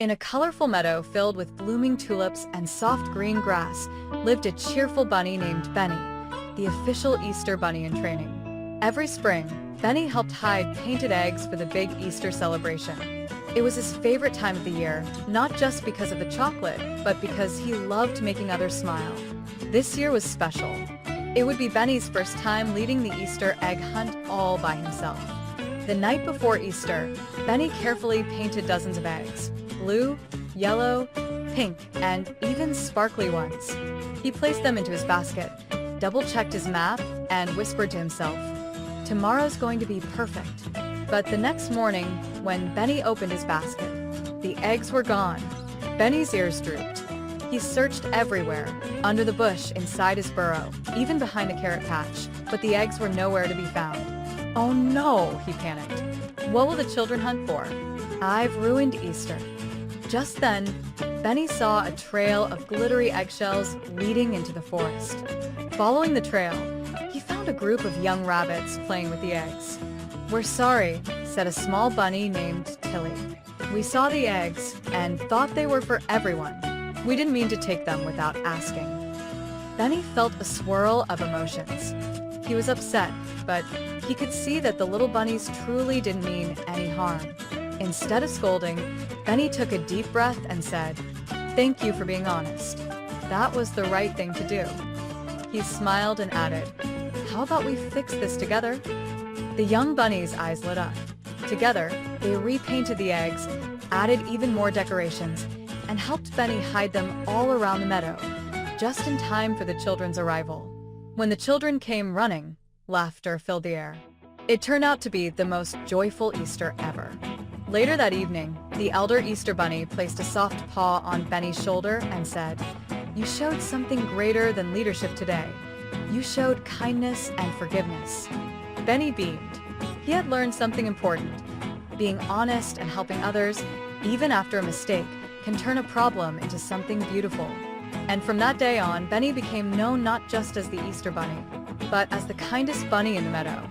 In a colorful meadow filled with blooming tulips and soft green grass lived a cheerful bunny named Benny, the official Easter bunny in training. Every spring, Benny helped hide painted eggs for the big Easter celebration. It was his favorite time of the year, not just because of the chocolate, but because he loved making others smile. This year was special. It would be Benny's first time leading the Easter egg hunt all by himself. The night before Easter, Benny carefully painted dozens of eggs. Blue, yellow, pink, and even sparkly ones. He placed them into his basket, double-checked his map, and whispered to himself, "Tomorrow's going to be perfect." But the next morning, when Benny opened his basket, the eggs were gone. Benny's ears drooped. He searched everywhere, under the bush, inside his burrow, even behind a carrot patch, but the eggs were nowhere to be found. "Oh no," he panicked. "What will the children hunt for? I've ruined Easter." Just then, Benny saw a trail of glittery eggshells leading into the forest. Following the trail, he found a group of young rabbits playing with the eggs. "We're sorry," said a small bunny named Tilly. "We saw the eggs and thought they were for everyone. We didn't mean to take them without asking." Benny felt a swirl of emotions. He was upset, but he could see that the little bunnies truly didn't mean any harm. Instead of scolding, Benny took a deep breath and said, "Thank you for being honest. That was the right thing to do." He smiled and added, "How about we fix this together?" The young bunnies' eyes lit up. Together, they repainted the eggs, added even more decorations, and helped Benny hide them all around the meadow, just in time for the children's arrival. When the children came running, laughter filled the air. It turned out to be the most joyful Easter ever. Later that evening, the elder Easter bunny placed a soft paw on Benny's shoulder and said, "You showed something greater than leadership today. You showed kindness and forgiveness." Benny beamed. He had learned something important. Being honest and helping others, even after a mistake, can turn a problem into something beautiful. And from that day on, Benny became known not just as the Easter bunny, but as the kindest bunny in the meadow.